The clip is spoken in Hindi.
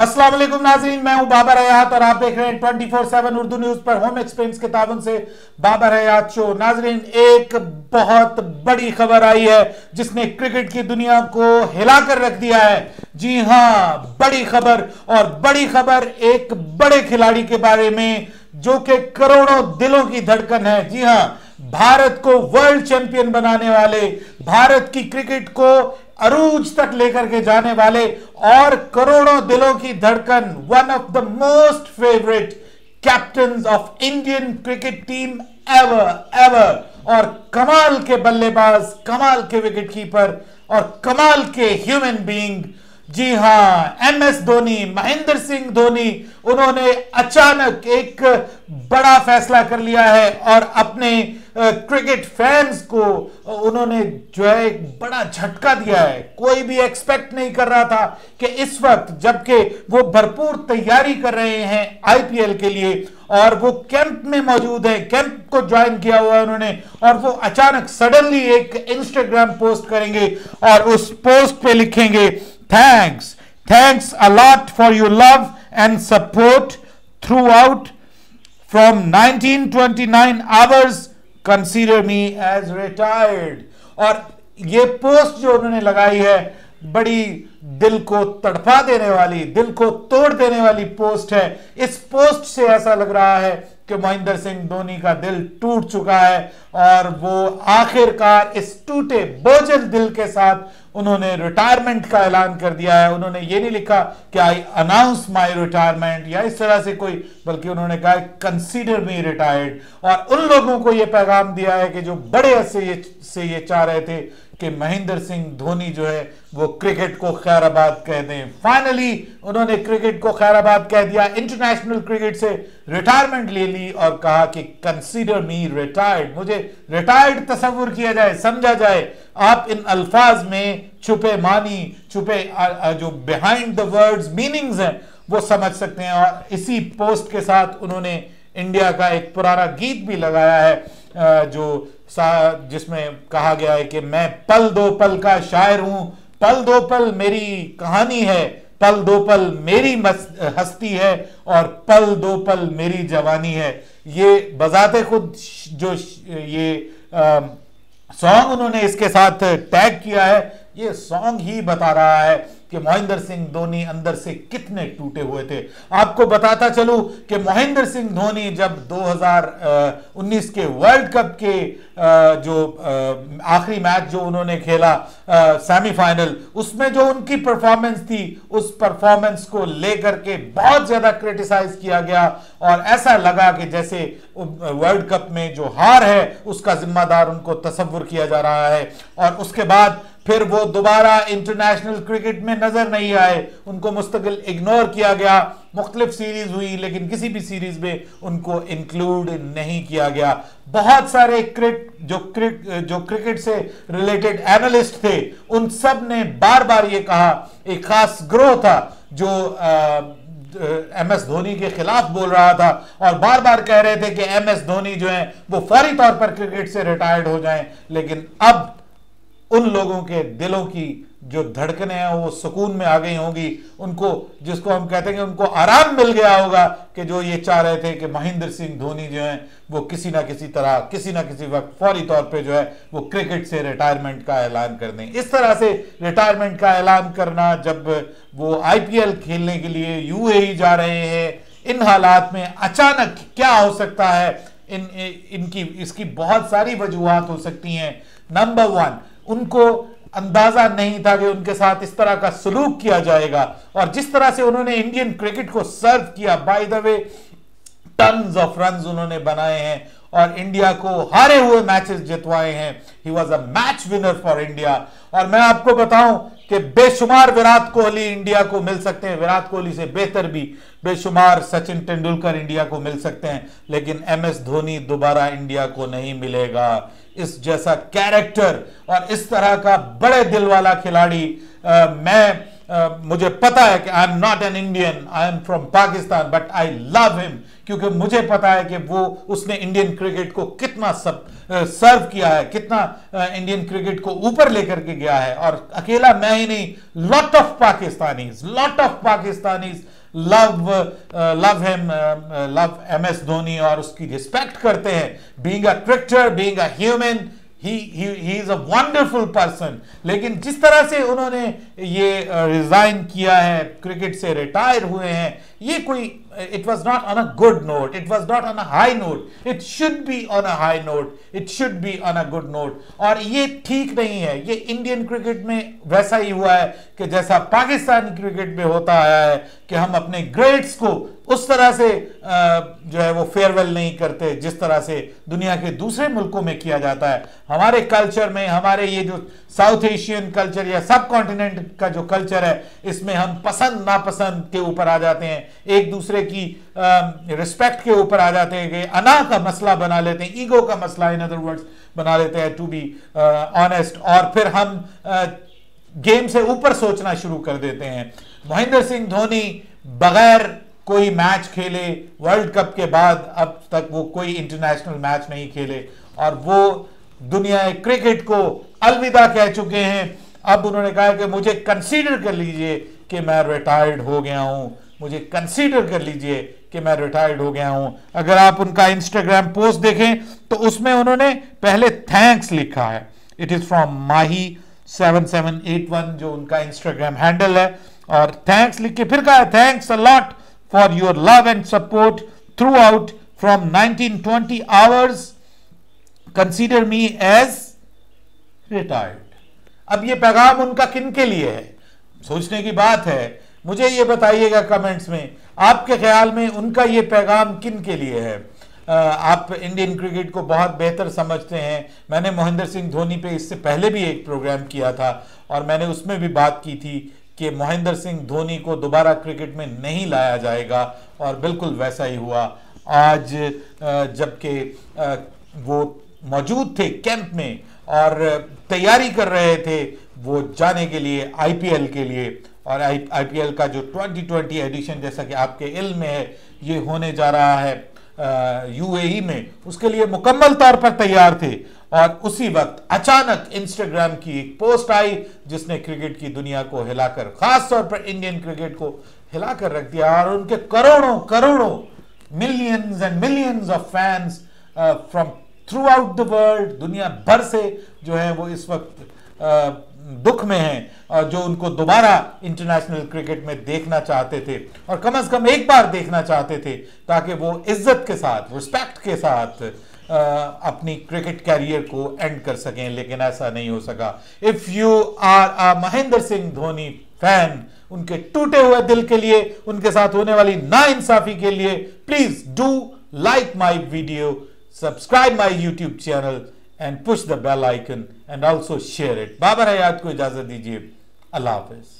अस्सलाम वालेकुम नाज़रीन, मैं हूं बाबर हयात और आप देख रहे हैं 24/7 उर्दू न्यूज पर होम एक्सपीरियंस के ताबन से बाबर हयात शो। नाज़रीन, एक बहुत बड़ी खबर आई है जिसने क्रिकेट की दुनिया को हिलाकर रख दिया है। जी हां, बड़ी खबर, और बड़ी खबर एक बड़े खिलाड़ी के बारे में जो कि करोड़ों दिलों की धड़कन है। जी हां, भारत को वर्ल्ड चैंपियन बनाने वाले, भारत की क्रिकेट को अरूज तक लेकर के जाने वाले और करोड़ों दिलों की धड़कन, one of the most favourite captain of Indian cricket team ever ever, और कमाल के बल्लेबाज, कमाल के विकेटकीपर और कमाल के ह्यूमन बीइंग। जी हां, एमएस धोनी, महेंद्र सिंह धोनी, उन्होंने अचानक एक बड़ा फैसला कर लिया है और अपने क्रिकेट फैंस को उन्होंने जो है एक बड़ा झटका दिया है। कोई भी एक्सपेक्ट नहीं कर रहा था कि इस वक्त, जबकि वो भरपूर तैयारी कर रहे हैं आईपीएल के लिए और वो कैंप में मौजूद है, कैंप को ज्वाइन किया हुआ है उन्होंने, और वो अचानक सडनली एक इंस्टाग्राम पोस्ट करेंगे और उस पोस्ट पे लिखेंगे, Thanks a lot for your love and support throughout. From 1929 hours, consider me as retired. और ये पोस्ट जो उन्होंने लगाई है, बड़ी दिल को तड़पा देने वाली, दिल को तोड़ देने वाली पोस्ट है। इस पोस्ट से ऐसा लग रहा है कि महेंद्र सिंह धोनी का दिल टूट चुका है और वो आखिरकार इस टूटे बोझल दिल के साथ उन्होंने रिटायरमेंट का ऐलान कर दिया है। उन्होंने ये नहीं लिखा कि आई अनाउंस माय रिटायरमेंट या इस तरह से कोई, बल्कि उन्होंने कहा कंसीडर मी रिटायर्ड, और उन लोगों को ये पैगाम दिया है कि जो बड़े अरसे से ये चाह रहे थे कि महेंद्र सिंह धोनी जो है वो क्रिकेट को खैराबाद कह दें। फाइनली उन्होंने क्रिकेट को खैराबाद कह दिया, इंटरनेशनल क्रिकेट से रिटायरमेंट ले ली और कहा कि कंसीडर मी रिटायर्ड, मुझे रिटायर्ड तस्वुर किया जाए, समझा जाए। आप इन अल्फाज में छुपे मानी, छुपे जो बिहाइंड द वर्ड्स मीनिंग्स हैं वो समझ सकते हैं। और इसी पोस्ट के साथ उन्होंने इंडिया का एक पुराना गीत भी लगाया है जो जिसमें कहा गया है कि मैं पल दो पल का शायर हूं, पल दो पल मेरी कहानी है, पल दो पल मेरी हस्ती है और पल दो पल मेरी जवानी है। ये बजाते खुद जो ये सॉन्ग उन्होंने इसके साथ टैग किया है, ये सॉन्ग ही बता रहा है कि महेंद्र सिंह धोनी अंदर से कितने टूटे हुए थे। आपको बताता चलूं कि महेंद्र सिंह धोनी जब 2019 के वर्ल्ड कप के जो आखिरी मैच जो उन्होंने खेला सेमीफाइनल, उसमें जो उनकी परफॉर्मेंस थी, उस परफॉर्मेंस को लेकर के बहुत ज्यादा क्रिटिसाइज किया गया और ऐसा लगा कि जैसे वर्ल्ड कप में जो हार है उसका जिम्मेदार उनको तस्वुर किया जा रहा है। और उसके बाद फिर वो दोबारा इंटरनेशनल क्रिकेट में नजर नहीं आए, उनको मुस्तकिल इग्नोर किया गया। मुख्तलिफ सीरीज हुई लेकिन किसी भी सीरीज में उनको इंक्लूड नहीं किया गया। बहुत सारे जो क्रिकेट से रिलेटेड एनालिस्ट थे, उन सब ने बार बार ये कहा, एक खास ग्रोह था जो एमएस धोनी के खिलाफ बोल रहा था और बार बार कह रहे थे कि एमएस धोनी जो है वो फौरी तौर पर क्रिकेट से रिटायर्ड हो जाएं। लेकिन अब उन लोगों के दिलों की जो धड़कनें हैं वो सुकून में आ गई होंगी, उनको, जिसको हम कहते हैं कि उनको आराम मिल गया होगा कि जो ये चाह रहे थे कि महेंद्र सिंह धोनी जो है वो किसी ना किसी तरह, किसी ना किसी वक्त फौरी तौर पे जो है वो क्रिकेट से रिटायरमेंट का ऐलान कर दें। इस तरह से रिटायरमेंट का ऐलान करना, जब वो आईपीएल खेलने के लिए यूएई जा रहे हैं, इन हालात में अचानक क्या हो सकता है, इसकी बहुत सारी वजूहात हो सकती हैं। नंबर वन, उनको अंदाजा नहीं था कि उनके साथ इस तरह का सलूक किया जाएगा, और जिस तरह से उन्होंने इंडियन क्रिकेट को सर्व किया, by the way tons of runs उन्होंने बनाए हैं और इंडिया को हारे हुए मैचेस जितवाए हैं। He was a match winner for India. और मैं आपको बताऊं कि बेशुमार विराट कोहली इंडिया को मिल सकते हैं, विराट कोहली से बेहतर भी बेशुमार सचिन तेंदुलकर इंडिया को मिल सकते हैं, लेकिन एमएस धोनी दोबारा इंडिया को नहीं मिलेगा। इस जैसा कैरेक्टर और इस तरह का बड़े दिल वाला खिलाड़ी, मुझे पता है कि I am not an Indian, I am from Pakistan, but I love him, क्योंकि मुझे पता है कि वो उसने इंडियन क्रिकेट को कितना सर्व किया है, कितना इंडियन क्रिकेट को ऊपर लेकर के गया है। और अकेला मैं ही नहीं, lot of Pakistanis love him, love MS Dhoni और उसकी रिस्पेक्ट करते हैं। Being a cricketer, being a human, he is a wonderful person। लेकिन जिस तरह से उन्होंने ये रिजाइन किया है, क्रिकेट से रिटायर हुए हैं, ये कोई, it was not on a good note, it was not on a high note, it should be on a high note, it should be on a good note. और ये ठीक नहीं है। ये इंडियन क्रिकेट में वैसा ही हुआ है कि जैसा पाकिस्तानी क्रिकेट में होता आया है कि हम अपने ग्रेट्स को उस तरह से जो है वो फेयरवेल नहीं करते जिस तरह से दुनिया के दूसरे मुल्कों में किया जाता है। हमारे कल्चर में, हमारे ये जो साउथ एशियन कल्चर या सब कॉन्टिनेंट का जो कल्चर है, इसमें हम पसंद नापसंद के ऊपर आ जाते हैं, एक दूसरे की रिस्पेक्ट के ऊपर आ जाते हैं, अना का मसला बना लेते हैं, ईगो का मसला इन अदर वर्ड्स बना लेते हैं, टू बी ऑनेस्ट। और फिर हम गेम से ऊपर सोचना शुरू कर देते हैं। महेंद्र सिंह धोनी बगैर कोई मैच खेले, वर्ल्ड कप के बाद अब तक वो कोई इंटरनेशनल मैच नहीं खेले और वो दुनिया क्रिकेट को अलविदा कह चुके हैं। अब उन्होंने कहा कि मुझे कंसीडर कर लीजिए कि मैं रिटायर्ड हो गया हूं, मुझे कंसीडर कर लीजिए कि मैं रिटायर्ड हो गया हूं। अगर आप उनका इंस्टाग्राम पोस्ट देखें तो उसमें उन्होंने पहले थैंक्स लिखा है। इट इज फ्रॉम माही7781 जो उनका इंस्टाग्राम हैंडल है, और थैंक्स लिख के फिर कहा thanks a lot for your love and support throughout from 1920 hours, consider me as retired. अब ये पैगाम उनका किन के लिए है, सोचने की बात है। मुझे ये बताइएगा कमेंट्स में, आपके ख्याल में उनका ये पैगाम किन के लिए है। आप इंडियन क्रिकेट को बहुत बेहतर समझते हैं। मैंने महेंद्र सिंह धोनी पे इससे पहले भी एक प्रोग्राम किया था और मैंने उसमें भी बात की थी कि महेंद्र सिंह धोनी को दोबारा क्रिकेट में नहीं लाया जाएगा, और बिल्कुल वैसा ही हुआ। आज जबकि वो मौजूद थे कैंप में और तैयारी कर रहे थे वो जाने के लिए आईपीएल के लिए, और आईपीएल का जो 2020 एडिशन जैसा कि आपके इल्म में है ये होने जा रहा है यूएई में, उसके लिए मुकम्मल तौर पर तैयार थे। और उसी वक्त अचानक इंस्टाग्राम की एक पोस्ट आई जिसने क्रिकेट की दुनिया को हिलाकर, खास तौर पर इंडियन क्रिकेट को हिलाकर रख दिया, और उनके करोड़ों millions and millions of fans from through out the world, दुनिया भर से जो है वो इस वक्त दुख में हैं, और जो उनको दोबारा इंटरनेशनल क्रिकेट में देखना चाहते थे, और कम से कम एक बार देखना चाहते थे, ताकि वो इज्जत के साथ, रिस्पेक्ट के साथ अपनी क्रिकेट कैरियर को एंड कर सकें, लेकिन ऐसा नहीं हो सका। If you are a Mahendra Singh Dhoni fan, उनके टूटे हुए दिल के लिए, उनके साथ होने वाली नाइंसाफी के लिए, please do like my video, subscribe my YouTube channel and push the bell icon and also share it। Babar Hayat को इजाजत दीजिए। अल्लाह हाफिज।